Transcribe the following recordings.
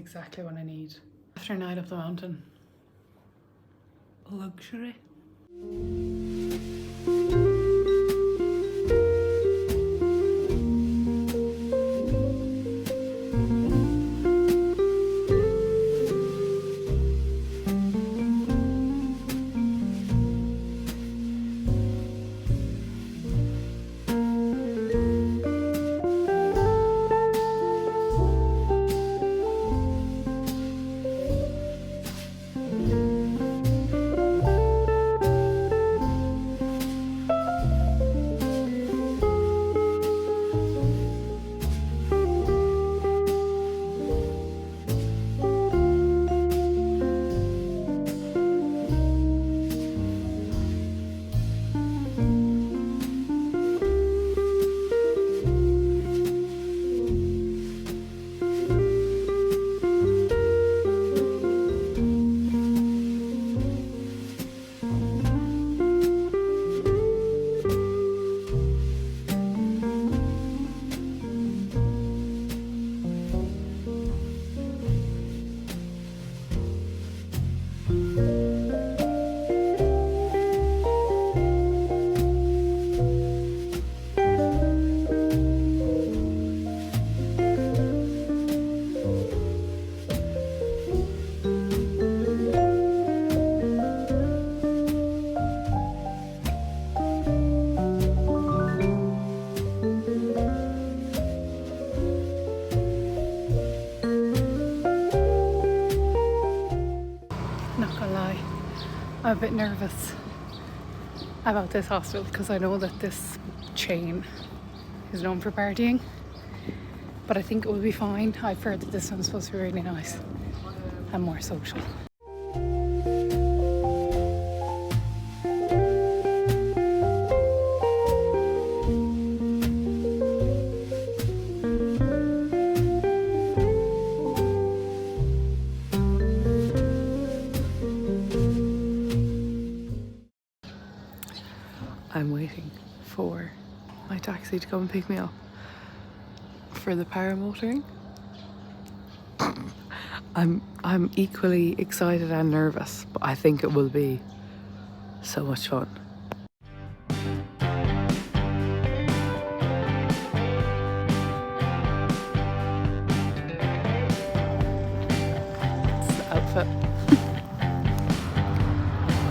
exactly what I need. After a night up the mountain. Luxury. Not gonna lie, I'm a bit nervous about this hostel because I know that this chain is known for partying, but I think it will be fine. I've heard that this one's supposed to be really nice and more social. I'm waiting for my taxi to come and pick me up for the paramotoring. I'm equally excited and nervous, but I think it will be so much fun. It's the outfit.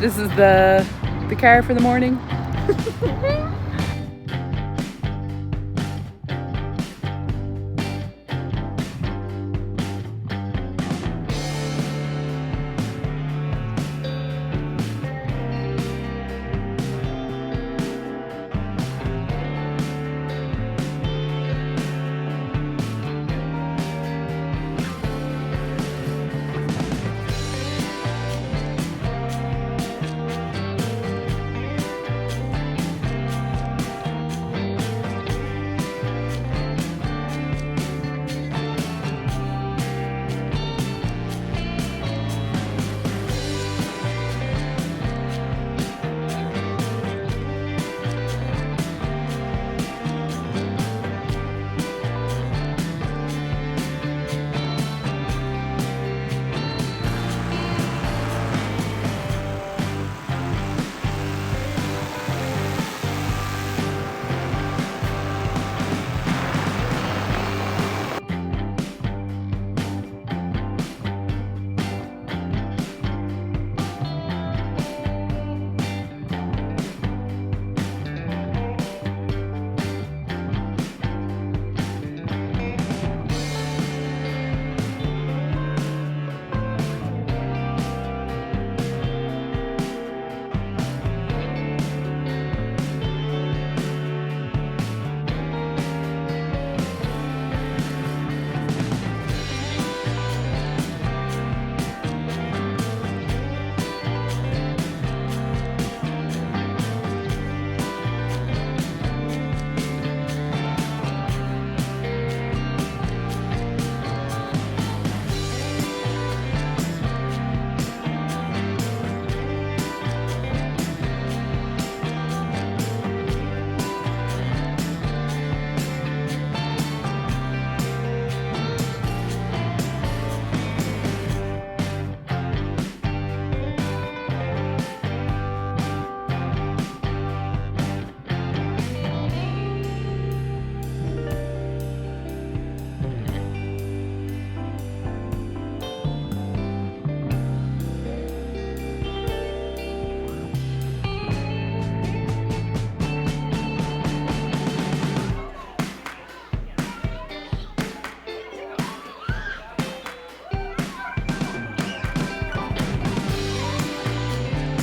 This is the car for the morning.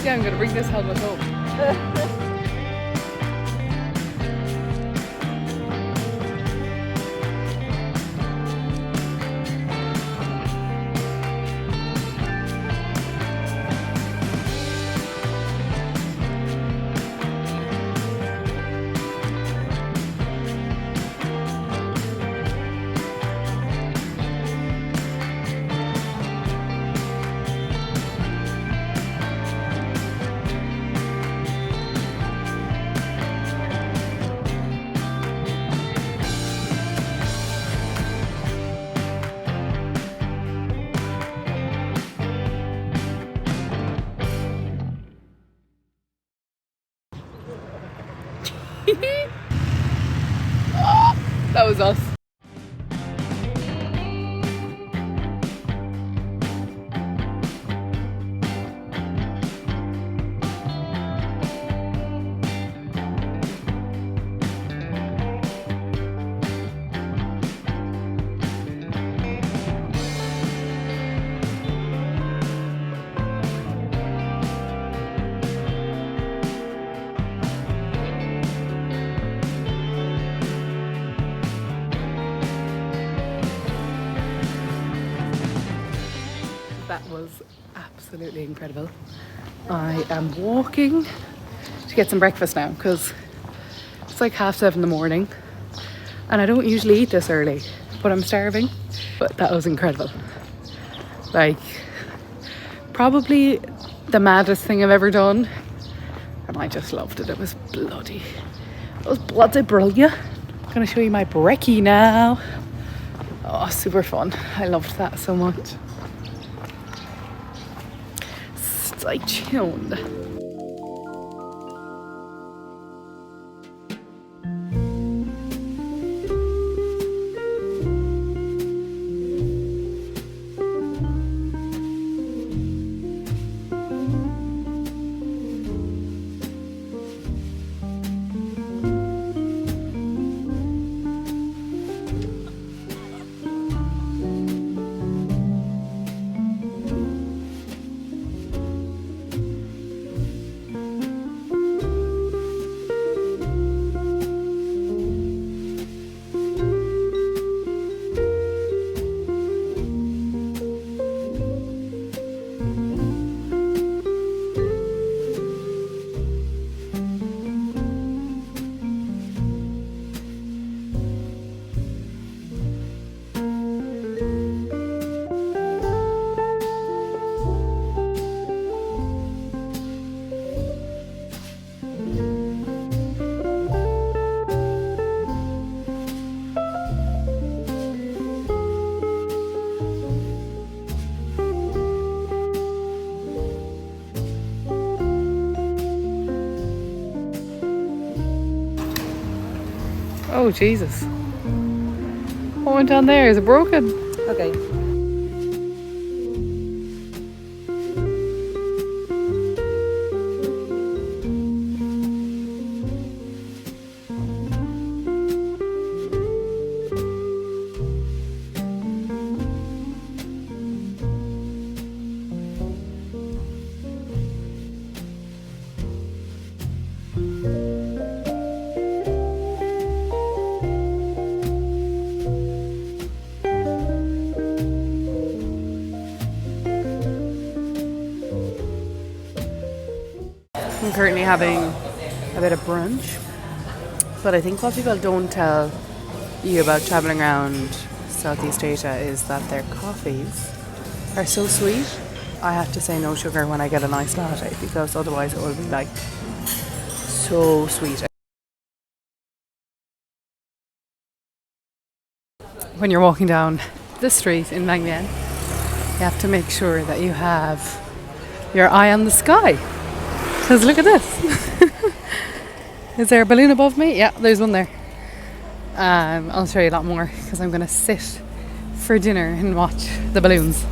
Yeah, I'm gonna bring this helmet home. That was us. That was absolutely incredible. I am walking to get some breakfast now because it's like 7:30 in the morning and I don't usually eat this early, but I'm starving. But that was incredible. Like, probably the maddest thing I've ever done, and I just loved it. It was bloody brilliant. I'm gonna show you my brekkie now. Oh, super fun. I loved that so much. Stay tuned. Oh Jesus. What went on there? Is it broken? Okay. I'm currently having a bit of brunch, but I think what people don't tell you about traveling around Southeast Asia is that their coffees are so sweet. I have to say no sugar when I get a nice latte because otherwise it will be like so sweet. When you're walking down the street in Vang, you have to make sure that you have your eye on the sky. Because look at this. Is there a balloon above me? Yeah, there's one there. I'll show you a lot more because I'm going to sit for dinner and watch the balloons.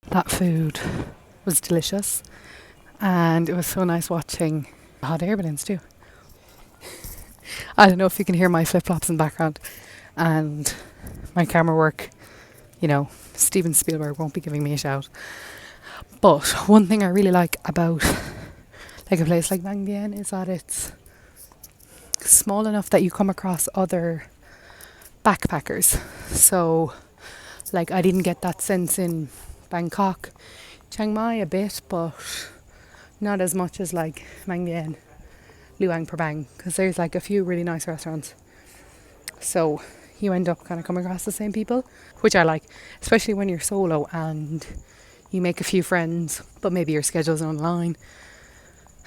That food was delicious and it was so nice watching hot air balloons too. I don't know if you can hear my flip-flops in the background. and my camera work, you know, Steven Spielberg won't be giving me a shout. But one thing I really like about like a place like Vang is that it's small enough that you come across other backpackers. So like I didn't get that sense in Bangkok. Chiang Mai a bit, but not as much as like Mang Bien, Luang Prabang, because there's like a few really nice restaurants. So you end up kind of coming across the same people, which I like, especially when you're solo and you make a few friends, but maybe your schedule's online,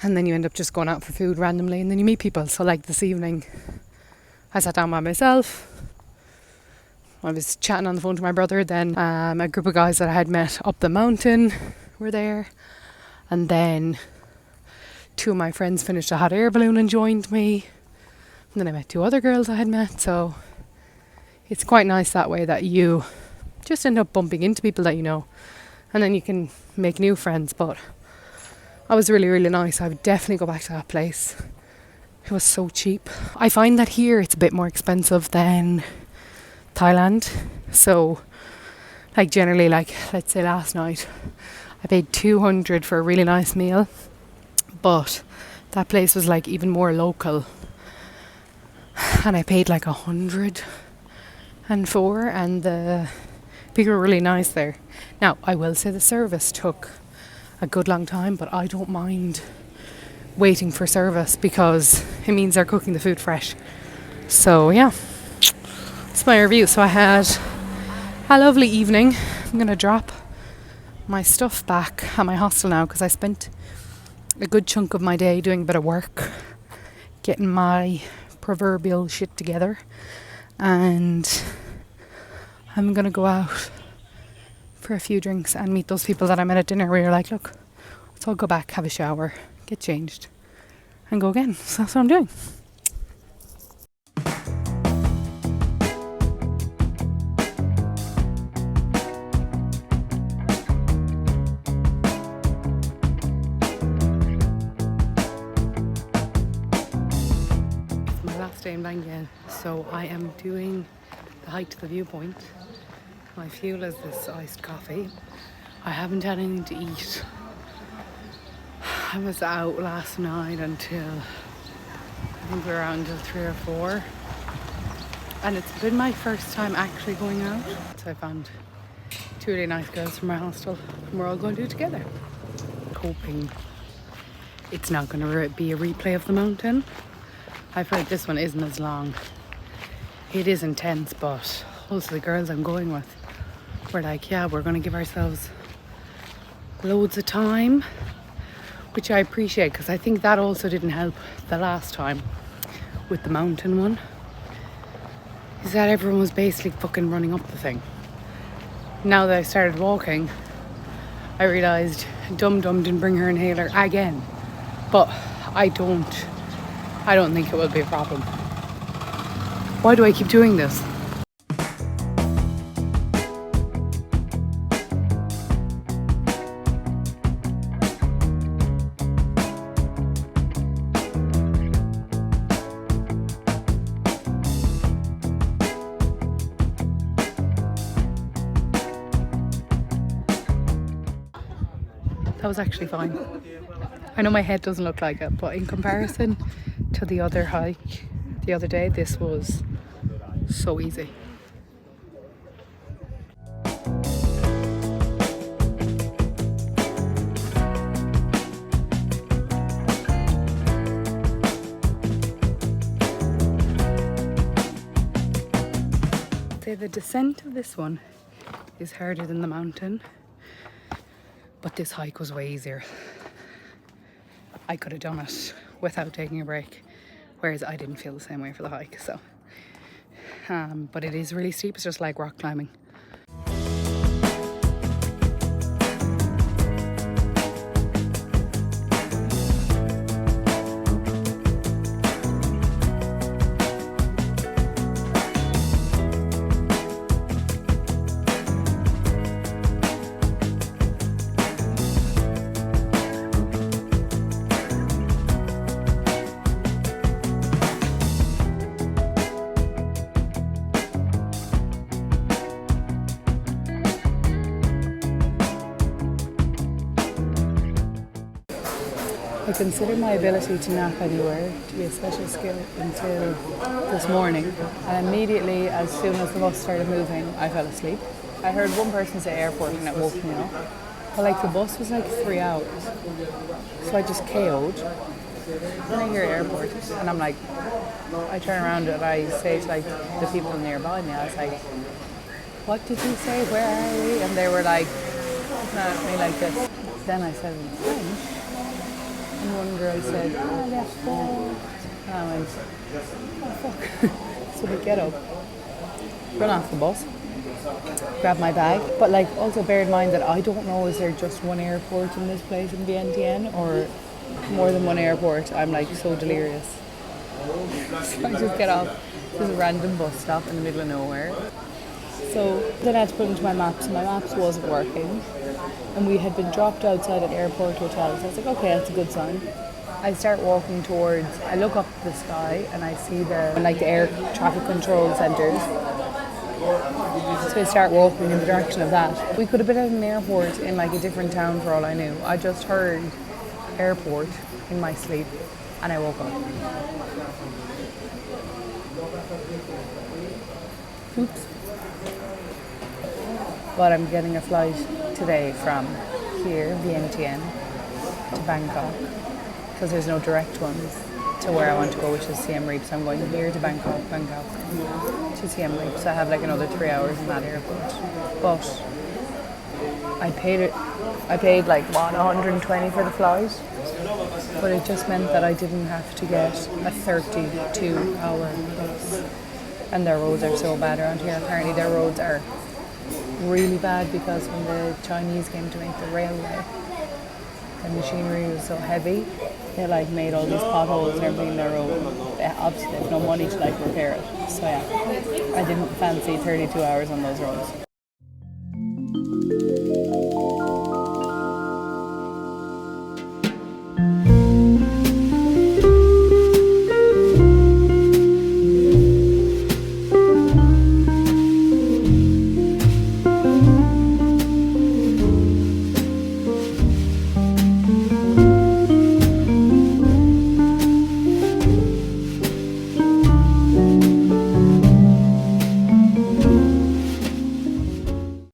and then you end up just going out for food randomly, and then you meet people. So like this evening, I sat down by myself. I was chatting on the phone to my brother. Then a group of guys that I had met up the mountain were there, and then two of my friends finished a hot air balloon and joined me. And then I met two other girls I had met. So it's quite nice that way, that you just end up bumping into people that you know, and then you can make new friends. But that was really, really nice. I would definitely go back to that place. It was so cheap. I find that here it's a bit more expensive than Thailand. So like generally, like let's say last night I paid 200 for a really nice meal, but that place was like even more local, and I paid like 104, and the people were really nice there. Now I will say the service took a good long time, but I don't mind waiting for service because it means they're cooking the food fresh. So yeah, it's my review. So I had a lovely evening. I'm gonna drop my stuff back at my hostel now because I spent a good chunk of my day doing a bit of work, getting my proverbial shit together, and I'm gonna go out for a few drinks and meet those people that I met at dinner where you're like, look, let's all go back, have a shower, get changed and go again. So that's what I'm doing. Day in Bangkok, so I am doing the hike to the viewpoint. My fuel is this iced coffee. I haven't had anything to eat. I was out last night until I think we were out until 3 or 4, and it's been my first time actually going out. So I found two really nice girls from my hostel and we're all going to do it together. Hoping it's not going to be a replay of the mountain. I've heard this one isn't as long. It is intense, but also the girls I'm going with were like, yeah, we're going to give ourselves loads of time, which I appreciate because I think that also didn't help the last time with the mountain one, is that everyone was basically fucking running up the thing. Now that I started walking, I realised Dum Dum didn't bring her inhaler again, but I don't think it will be a problem. Why do I keep doing this? That was actually fine. I know my head doesn't look like it, but in comparison to the other hike the other day, this was so easy. The descent of this one is harder than the mountain, but this hike was way easier. I could have done it without taking a break, whereas I didn't feel the same way for the hike. So but it is really steep. It's just like rock climbing. to consider my ability to nap anywhere to be a special skill until this morning. And immediately, as soon as the bus started moving, I fell asleep. I heard one person say airport and it woke me up. But like the bus was like 3 hours. So I just KO'd. Then I hear airport and I'm like, I turn around and I say to like the people nearby me, I was like, what did you say? Where are we? And they were like, looking at me like this. Then I said in French. And one girl said, oh, airport. And I went, oh fuck. So we get up, run off the bus, grab my bag. But like also bear in mind that I don't know, is there just one airport in this place in Vientiane or more than one airport? I'm like so delirious. So I just get off this random bus stop in the middle of nowhere. So then I had to put into my maps and my maps wasn't working. And we had been dropped outside an airport hotel. So I was like, okay, that's a good sign. I start walking towards, I look up at the sky and I see the air traffic control centres. So I start walking in the direction of that. We could have been at an airport in like a different town for all I knew. I just heard airport in my sleep and I woke up. Oops. But I'm getting a flight today from here, Vientiane, to Bangkok, because there's no direct ones to where I want to go, which is Siem Reap. So I'm going here to Bangkok to Siem Reap. So I have like another 3 hours in that airport. But I paid like what, 120 for the flight, but it just meant that I didn't have to get a 32-hour bus. And their roads are so bad around here. Apparently their roads are really bad because when the Chinese came to make the railway, the machinery was so heavy, they like made all these potholes and everything in their road. Obviously they have no money to like repair it. So yeah, I didn't fancy 32 hours on those roads.